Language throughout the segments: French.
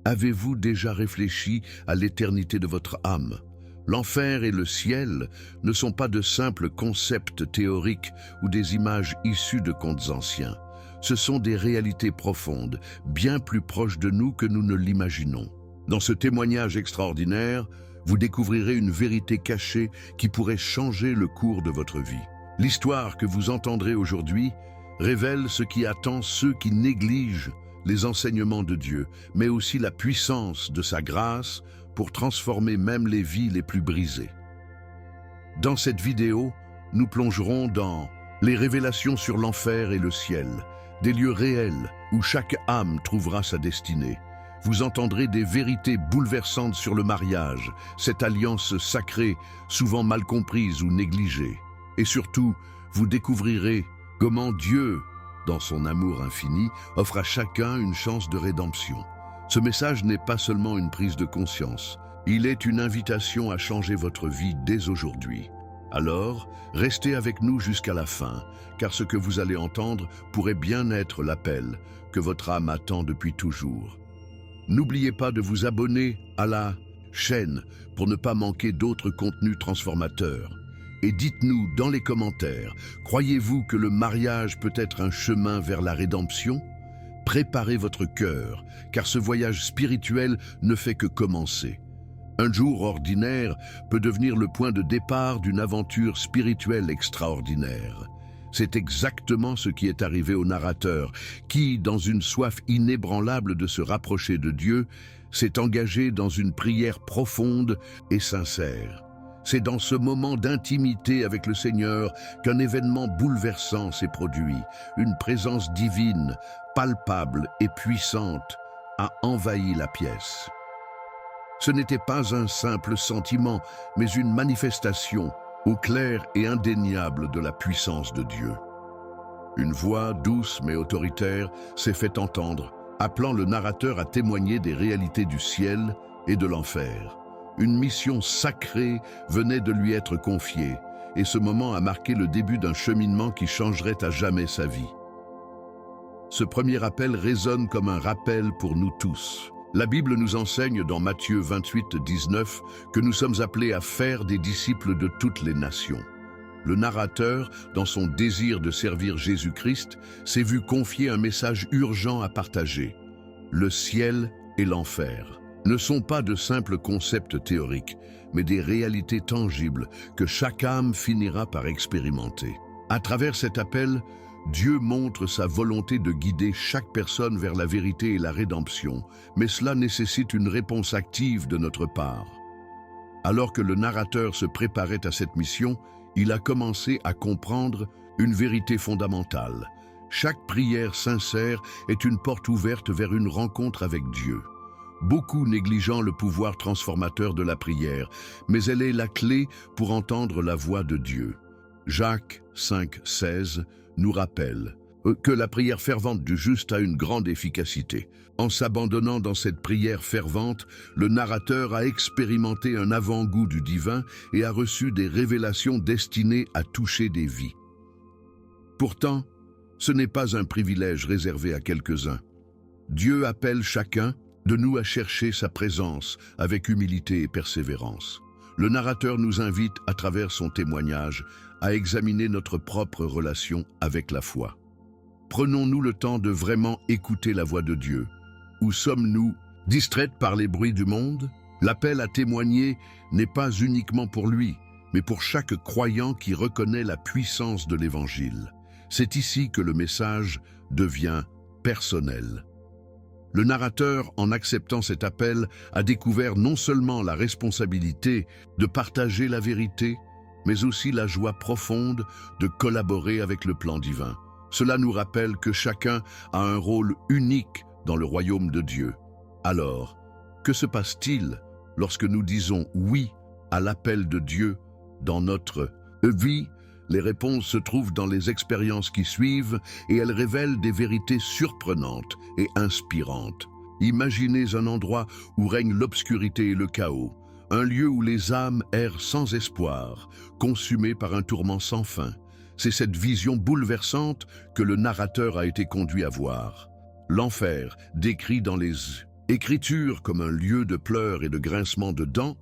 Avez-vous déjà réfléchi à l'éternité de votre âme? L'enfer et le ciel ne sont pas de simples concepts théoriques ou des images issues de contes anciens. Ce sont des réalités profondes, bien plus proches de nous que nous ne l'imaginons. Dans ce témoignage extraordinaire, vous découvrirez une vérité cachée qui pourrait changer le cours de votre vie. L'histoire que vous entendrez aujourd'hui révèle ce qui attend ceux qui négligent les enseignements de Dieu, mais aussi la puissance de sa grâce pour transformer même les vies les plus brisées. Dans cette vidéo, nous plongerons dans les révélations sur l'enfer et le ciel, des lieux réels où chaque âme trouvera sa destinée. Vous entendrez des vérités bouleversantes sur le mariage, cette alliance sacrée, souvent mal comprise ou négligée. Et surtout, vous découvrirez comment Dieu, dans son amour infini, offre à chacun une chance de rédemption. Ce message n'est pas seulement une prise de conscience, il est une invitation à changer votre vie dès aujourd'hui. Alors, restez avec nous jusqu'à la fin, car ce que vous allez entendre pourrait bien être l'appel que votre âme attend depuis toujours. N'oubliez pas de vous abonner à la chaîne pour ne pas manquer d'autres contenus transformateurs. Et dites-nous dans les commentaires, croyez-vous que le mariage peut être un chemin vers la rédemption? Préparez votre cœur, car ce voyage spirituel ne fait que commencer. Un jour ordinaire peut devenir le point de départ d'une aventure spirituelle extraordinaire. C'est exactement ce qui est arrivé au narrateur, qui, dans une soif inébranlable de se rapprocher de Dieu, s'est engagé dans une prière profonde et sincère. C'est dans ce moment d'intimité avec le Seigneur qu'un événement bouleversant s'est produit. Une présence divine, palpable et puissante, a envahi la pièce. Ce n'était pas un simple sentiment, mais une manifestation au clair et indéniable de la puissance de Dieu. Une voix douce mais autoritaire s'est fait entendre, appelant le narrateur à témoigner des réalités du ciel et de l'enfer. Une mission sacrée venait de lui être confiée, et ce moment a marqué le début d'un cheminement qui changerait à jamais sa vie. Ce premier appel résonne comme un rappel pour nous tous. La Bible nous enseigne dans Matthieu 28, 19 que nous sommes appelés à faire des disciples de toutes les nations. Le narrateur, dans son désir de servir Jésus-Christ, s'est vu confier un message urgent à partager. Le ciel et l'enfer ne sont pas de simples concepts théoriques, mais des réalités tangibles que chaque âme finira par expérimenter. À travers cet appel, Dieu montre sa volonté de guider chaque personne vers la vérité et la rédemption, mais cela nécessite une réponse active de notre part. Alors que le narrateur se préparait à cette mission, il a commencé à comprendre une vérité fondamentale. Chaque prière sincère est une porte ouverte vers une rencontre avec Dieu. Beaucoup négligeant le pouvoir transformateur de la prière, mais elle est la clé pour entendre la voix de Dieu. Jacques 5, 16 nous rappelle que la prière fervente du juste a une grande efficacité. En s'abandonnant dans cette prière fervente, le narrateur a expérimenté un avant-goût du divin et a reçu des révélations destinées à toucher des vies. Pourtant, ce n'est pas un privilège réservé à quelques-uns. Dieu appelle chacun de nous à chercher sa présence avec humilité et persévérance. Le narrateur nous invite, à travers son témoignage, à examiner notre propre relation avec la foi. Prenons-nous le temps de vraiment écouter la voix de Dieu? Ou sommes-nous distraits par les bruits du monde? L'appel à témoigner n'est pas uniquement pour lui, mais pour chaque croyant qui reconnaît la puissance de l'Évangile. C'est ici que le message devient personnel. Le narrateur, en acceptant cet appel, a découvert non seulement la responsabilité de partager la vérité, mais aussi la joie profonde de collaborer avec le plan divin. Cela nous rappelle que chacun a un rôle unique dans le royaume de Dieu. Alors, que se passe-t-il lorsque nous disons oui à l'appel de Dieu dans notre vie? Les réponses se trouvent dans les expériences qui suivent et elles révèlent des vérités surprenantes et inspirantes. Imaginez un endroit où règne l'obscurité et le chaos, un lieu où les âmes errent sans espoir, consumées par un tourment sans fin. C'est cette vision bouleversante que le narrateur a été conduit à voir. L'enfer, décrit dans les Écriture comme un lieu de pleurs et de grincement de dents,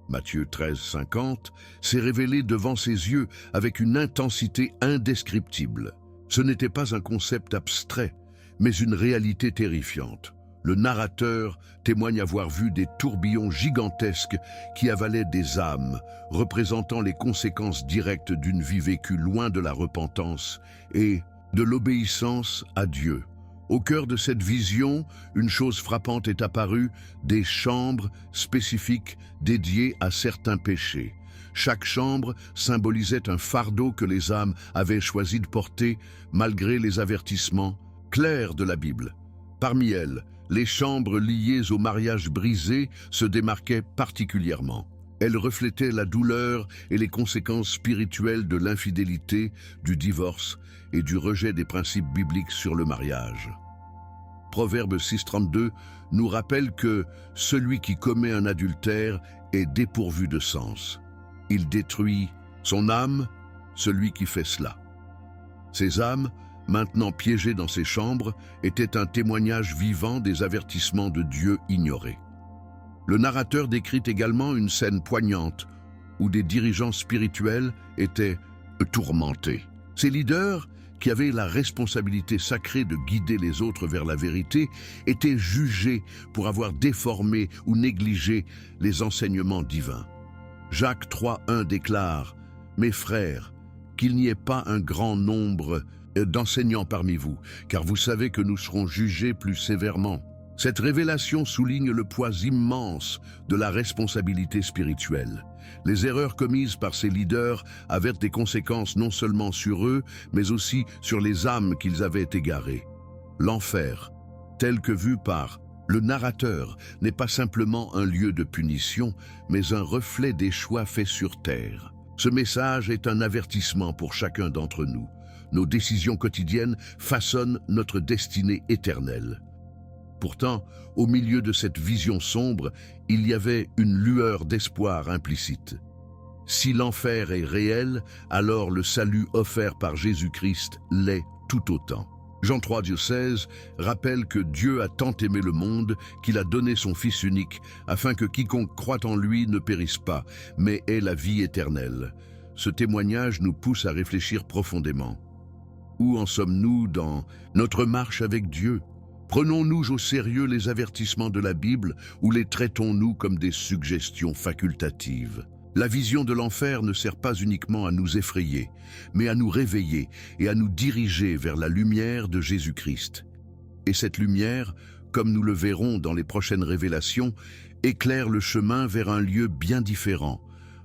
Matthieu 13, 50, s'est révélée devant ses yeux avec une intensité indescriptible. Ce n'était pas un concept abstrait, mais une réalité terrifiante. Le narrateur témoigne avoir vu des tourbillons gigantesques qui avalaient des âmes, représentant les conséquences directes d'une vie vécue loin de la repentance et de l'obéissance à Dieu. Au cœur de cette vision, une chose frappante est apparue, des chambres spécifiques dédiées à certains péchés. Chaque chambre symbolisait un fardeau que les âmes avaient choisi de porter malgré les avertissements clairs de la Bible. Parmi elles, les chambres liées au mariage brisé se démarquaient particulièrement. Elles reflétaient la douleur et les conséquences spirituelles de l'infidélité, du divorce et du rejet des principes bibliques sur le mariage. Proverbe 6,32 nous rappelle que celui qui commet un adultère est dépourvu de sens. Il détruit son âme, celui qui fait cela. Ces âmes, maintenant piégées dans ces chambres, étaient un témoignage vivant des avertissements de Dieu ignorés. Le narrateur décrit également une scène poignante où des dirigeants spirituels étaient tourmentés. Ces leaders, qui avaient la responsabilité sacrée de guider les autres vers la vérité, étaient jugés pour avoir déformé ou négligé les enseignements divins. Jacques 3,1 déclare « Mes frères, qu'il n'y ait pas un grand nombre d'enseignants parmi vous, car vous savez que nous serons jugés plus sévèrement. » Cette révélation souligne le poids immense de la responsabilité spirituelle. Les erreurs commises par ces leaders avaient des conséquences non seulement sur eux, mais aussi sur les âmes qu'ils avaient égarées. L'enfer, tel que vu par le narrateur, n'est pas simplement un lieu de punition, mais un reflet des choix faits sur terre. Ce message est un avertissement pour chacun d'entre nous. Nos décisions quotidiennes façonnent notre destinée éternelle. Pourtant, au milieu de cette vision sombre, il y avait une lueur d'espoir implicite. Si l'enfer est réel, alors le salut offert par Jésus-Christ l'est tout autant. Jean 3,16 rappelle que Dieu a tant aimé le monde qu'il a donné son Fils unique, afin que quiconque croit en lui ne périsse pas, mais ait la vie éternelle. Ce témoignage nous pousse à réfléchir profondément. Où en sommes-nous dans notre marche avec Dieu ? Prenons-nous au sérieux les avertissements de la Bible ou les traitons-nous comme des suggestions facultatives? La vision de l'enfer ne sert pas uniquement à nous effrayer, mais à nous réveiller et à nous diriger vers la lumière de Jésus-Christ. Et cette lumière, comme nous le verrons dans les prochaines révélations, éclaire le chemin vers un lieu bien différent,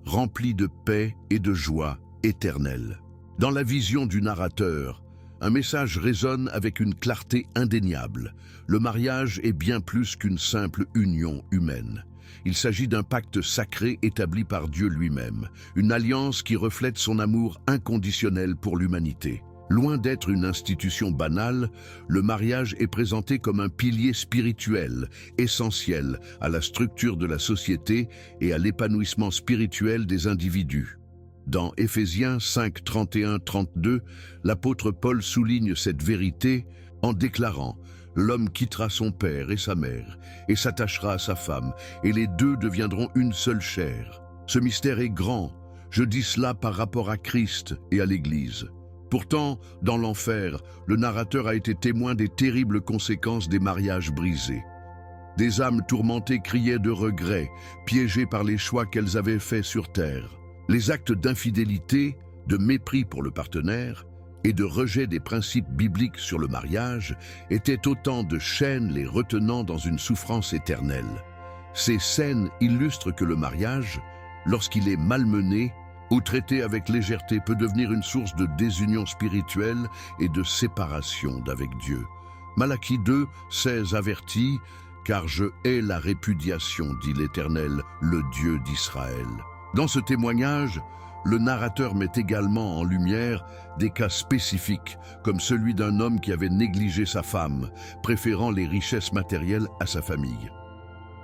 rempli de paix et de joie éternelle. Dans la vision du narrateur, un message résonne avec une clarté indéniable. Le mariage est bien plus qu'une simple union humaine. Il s'agit d'un pacte sacré établi par Dieu lui-même, une alliance qui reflète son amour inconditionnel pour l'humanité. Loin d'être une institution banale, le mariage est présenté comme un pilier spirituel, essentiel à la structure de la société et à l'épanouissement spirituel des individus. Dans Éphésiens 5, 31-32, l'apôtre Paul souligne cette vérité en déclarant « L'homme quittera son père et sa mère et s'attachera à sa femme, et les deux deviendront une seule chair. » Ce mystère est grand, je dis cela par rapport à Christ et à l'Église. Pourtant, dans l'enfer, le narrateur a été témoin des terribles conséquences des mariages brisés. Des âmes tourmentées criaient de regret, piégées par les choix qu'elles avaient faits sur terre. Les actes d'infidélité, de mépris pour le partenaire et de rejet des principes bibliques sur le mariage étaient autant de chaînes les retenant dans une souffrance éternelle. Ces scènes illustrent que le mariage, lorsqu'il est malmené ou traité avec légèreté, peut devenir une source de désunion spirituelle et de séparation d'avec Dieu. Malachie 2, 16 avertit « Car je hais la répudiation, dit l'Éternel, le Dieu d'Israël. » Dans ce témoignage, le narrateur met également en lumière des cas spécifiques, comme celui d'un homme qui avait négligé sa femme, préférant les richesses matérielles à sa famille.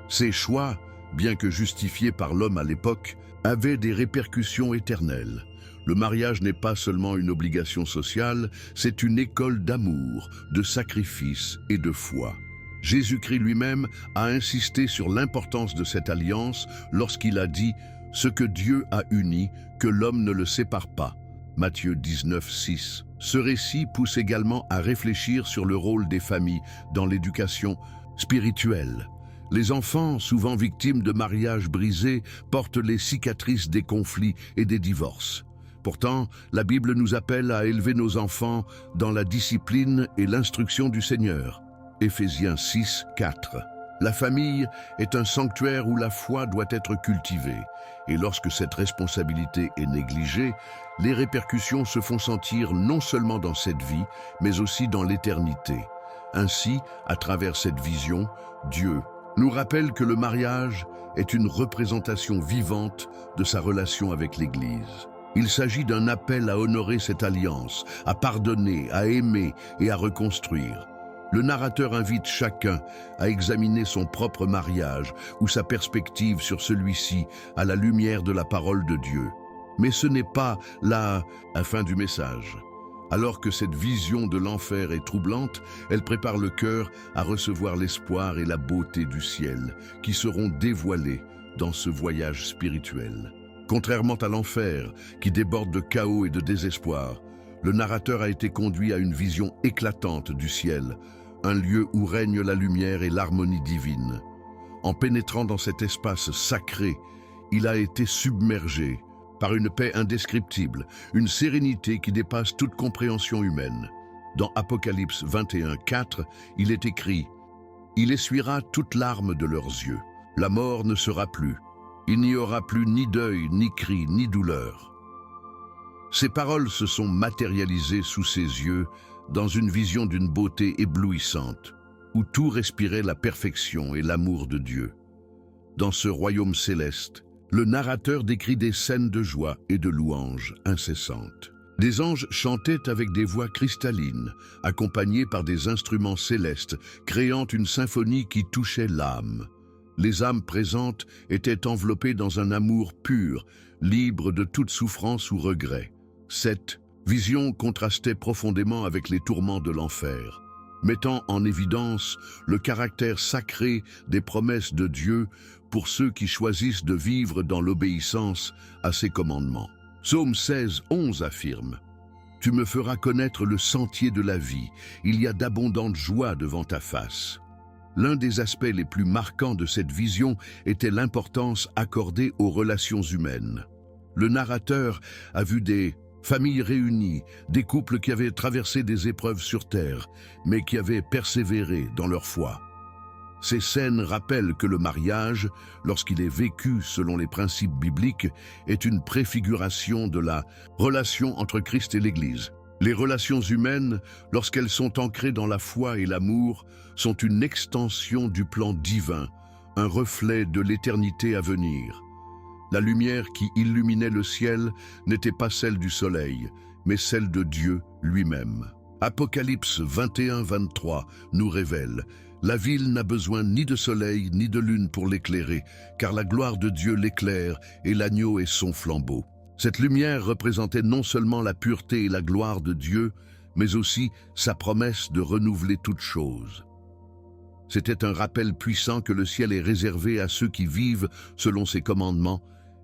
Ces choix, bien que justifiés par l'homme à l'époque, avaient des répercussions éternelles. Le mariage n'est pas seulement une obligation sociale, c'est une école d'amour, de sacrifice et de foi. Jésus-Christ lui-même a insisté sur l'importance de cette alliance lorsqu'il a dit « Ce que Dieu a uni, que l'homme ne le sépare pas ». Matthieu 19, 6. Ce récit pousse également à réfléchir sur le rôle des familles dans l'éducation spirituelle. Les enfants, souvent victimes de mariages brisés, portent les cicatrices des conflits et des divorces. Pourtant, la Bible nous appelle à élever nos enfants dans la discipline et l'instruction du Seigneur. Éphésiens 6, 4. La famille est un sanctuaire où la foi doit être cultivée. Et lorsque cette responsabilité est négligée, les répercussions se font sentir non seulement dans cette vie, mais aussi dans l'éternité. Ainsi, à travers cette vision, Dieu nous rappelle que le mariage est une représentation vivante de sa relation avec l'Église. Il s'agit d'un appel à honorer cette alliance, à pardonner, à aimer et à reconstruire. Le narrateur invite chacun à examiner son propre mariage ou sa perspective sur celui-ci à la lumière de la parole de Dieu. Mais ce n'est pas la fin du message. Alors que cette vision de l'enfer est troublante, elle prépare le cœur à recevoir l'espoir et la beauté du ciel, qui seront dévoilés dans ce voyage spirituel. Contrairement à l'enfer, qui déborde de chaos et de désespoir, le narrateur a été conduit à une vision éclatante du ciel, un lieu où règne la lumière et l'harmonie divine. En pénétrant dans cet espace sacré, il a été submergé par une paix indescriptible, une sérénité qui dépasse toute compréhension humaine. Dans Apocalypse 21, 4, il est écrit « Il essuiera toute larme de leurs yeux. La mort ne sera plus. Il n'y aura plus ni deuil, ni cri, ni douleur. » Ces paroles se sont matérialisées sous ses yeux dans une vision d'une beauté éblouissante, où tout respirait la perfection et l'amour de Dieu. Dans ce royaume céleste, le narrateur décrit des scènes de joie et de louanges incessantes. Des anges chantaient avec des voix cristallines, accompagnés par des instruments célestes, créant une symphonie qui touchait l'âme. Les âmes présentes étaient enveloppées dans un amour pur, libre de toute souffrance ou regret. Cette vision contrastait profondément avec les tourments de l'enfer, mettant en évidence le caractère sacré des promesses de Dieu pour ceux qui choisissent de vivre dans l'obéissance à ses commandements. Psaume 16, 11 affirme « Tu me feras connaître le sentier de la vie, il y a d'abondantes joies devant ta face. » L'un des aspects les plus marquants de cette vision était l'importance accordée aux relations humaines. Le narrateur a vu des familles réunies, des couples qui avaient traversé des épreuves sur terre, mais qui avaient persévéré dans leur foi. Ces scènes rappellent que le mariage, lorsqu'il est vécu selon les principes bibliques, est une préfiguration de la relation entre Christ et l'Église. Les relations humaines, lorsqu'elles sont ancrées dans la foi et l'amour, sont une extension du plan divin, un reflet de l'éternité à venir. La lumière qui illuminait le ciel n'était pas celle du soleil, mais celle de Dieu lui-même. Apocalypse 21, 23 nous révèle « La ville n'a besoin ni de soleil ni de lune pour l'éclairer, car la gloire de Dieu l'éclaire et l'agneau est son flambeau. » Cette lumière représentait non seulement la pureté et la gloire de Dieu, mais aussi sa promesse de renouveler toutes choses. C'était un rappel puissant que le ciel est réservé à ceux qui vivent selon ses commandements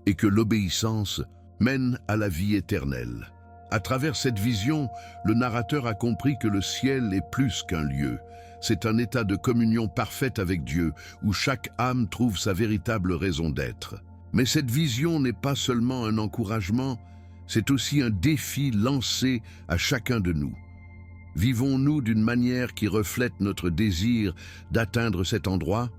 et que l'obéissance mène à la vie éternelle. À travers cette vision, le narrateur a compris que le ciel est plus qu'un lieu. C'est un état de communion parfaite avec Dieu, où chaque âme trouve sa véritable raison d'être. Mais cette vision n'est pas seulement un encouragement, c'est aussi un défi lancé à chacun de nous. Vivons-nous d'une manière qui reflète notre désir d'atteindre cet endroit?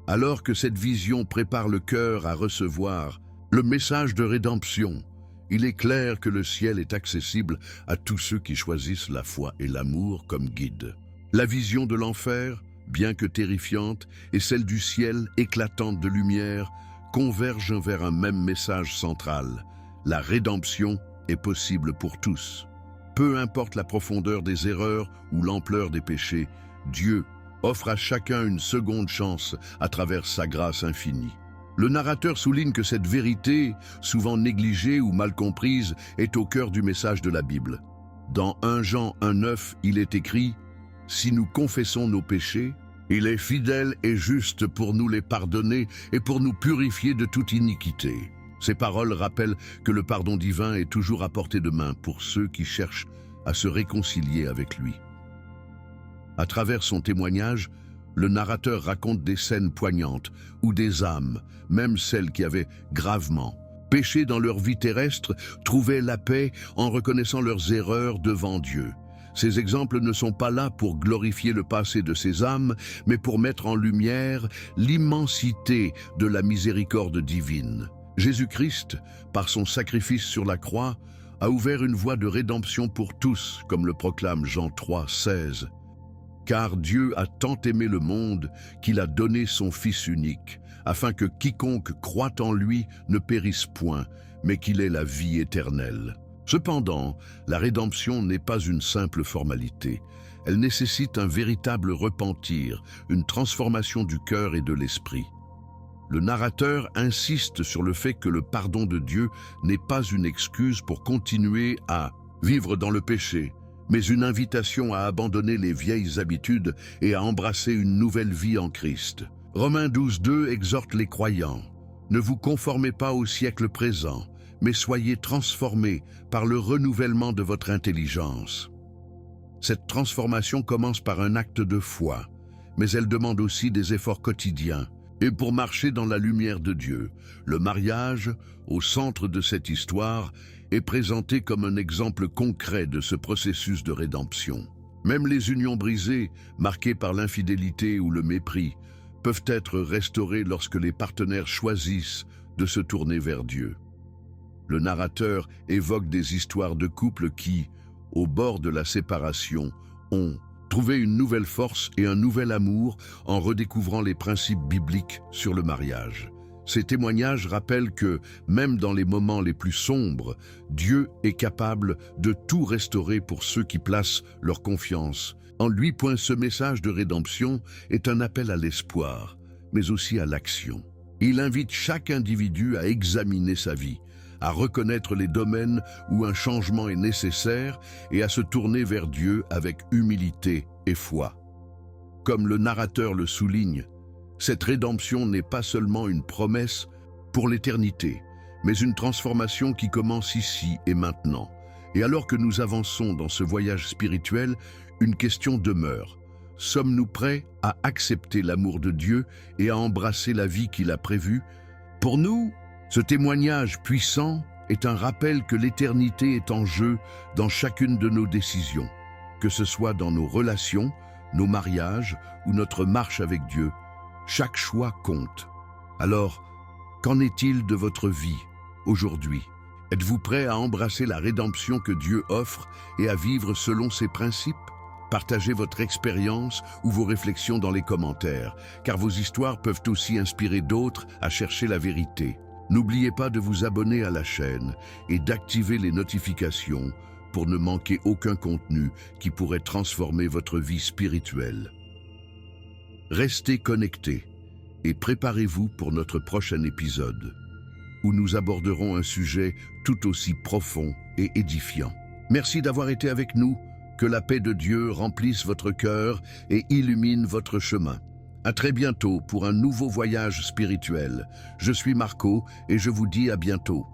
Alors que cette vision prépare le cœur à recevoir le message de rédemption, il est clair que le ciel est accessible à tous ceux qui choisissent la foi et l'amour comme guide. La vision de l'enfer, bien que terrifiante, et celle du ciel, éclatante de lumière, convergent vers un même message central. La rédemption est possible pour tous. Peu importe la profondeur des erreurs ou l'ampleur des péchés, Dieu offre à chacun une seconde chance à travers sa grâce infinie. Le narrateur souligne que cette vérité, souvent négligée ou mal comprise, est au cœur du message de la Bible. Dans 1 Jean 1,9, il est écrit « Si nous confessons nos péchés, il est fidèle et juste pour nous les pardonner et pour nous purifier de toute iniquité. Ces paroles rappellent que le pardon divin est toujours à portée de main pour ceux qui cherchent à se réconcilier avec lui. À travers son témoignage, le narrateur raconte des scènes poignantes où des âmes, même celles qui avaient gravement péché dans leur vie terrestre, trouvaient la paix en reconnaissant leurs erreurs devant Dieu. Ces exemples ne sont pas là pour glorifier le passé de ces âmes, mais pour mettre en lumière l'immensité de la miséricorde divine. Jésus-Christ, par son sacrifice sur la croix, a ouvert une voie de rédemption pour tous, comme le proclame Jean 3, 16. Car Dieu a tant aimé le monde qu'il a donné son Fils unique, afin que quiconque croit en lui ne périsse point, mais qu'il ait la vie éternelle. Cependant, la rédemption n'est pas une simple formalité. Elle nécessite un véritable repentir, une transformation du cœur et de l'esprit. Le narrateur insiste sur le fait que le pardon de Dieu n'est pas une excuse pour continuer à vivre dans le péché, mais une invitation à abandonner les vieilles habitudes et à embrasser une nouvelle vie en Christ. Romains 12, 2 exhorte les croyants. Ne vous conformez pas au siècle présent, mais soyez transformés par le renouvellement de votre intelligence. Cette transformation commence par un acte de foi, mais elle demande aussi des efforts quotidiens. Et pour marcher dans la lumière de Dieu, le mariage, au centre de cette histoire, est présenté comme un exemple concret de ce processus de rédemption. Même les unions brisées, marquées par l'infidélité ou le mépris, peuvent être restaurées lorsque les partenaires choisissent de se tourner vers Dieu. Le narrateur évoque des histoires de couples qui, au bord de la séparation, ont trouvé une nouvelle force et un nouvel amour en redécouvrant les principes bibliques sur le mariage. Ces témoignages rappellent que, même dans les moments les plus sombres, Dieu est capable de tout restaurer pour ceux qui placent leur confiance en lui. Ce message de rédemption est un appel à l'espoir, mais aussi à l'action. Il invite chaque individu à examiner sa vie, à reconnaître les domaines où un changement est nécessaire et à se tourner vers Dieu avec humilité et foi. Comme le narrateur le souligne, cette rédemption n'est pas seulement une promesse pour l'éternité, mais une transformation qui commence ici et maintenant. Et alors que nous avançons dans ce voyage spirituel, une question demeure. Sommes-nous prêts à accepter l'amour de Dieu et à embrasser la vie qu'il a prévue? Pour nous, ce témoignage puissant est un rappel que l'éternité est en jeu dans chacune de nos décisions, que ce soit dans nos relations, nos mariages ou notre marche avec Dieu. Chaque choix compte. Alors, qu'en est-il de votre vie aujourd'hui? Êtes-vous prêt à embrasser la rédemption que Dieu offre et à vivre selon ses principes? Partagez votre expérience ou vos réflexions dans les commentaires, car vos histoires peuvent aussi inspirer d'autres à chercher la vérité. N'oubliez pas de vous abonner à la chaîne et d'activer les notifications pour ne manquer aucun contenu qui pourrait transformer votre vie spirituelle. Restez connectés et préparez-vous pour notre prochain épisode, où nous aborderons un sujet tout aussi profond et édifiant. Merci d'avoir été avec nous. Que la paix de Dieu remplisse votre cœur et illumine votre chemin. À très bientôt pour un nouveau voyage spirituel. Je suis Marco et je vous dis à bientôt.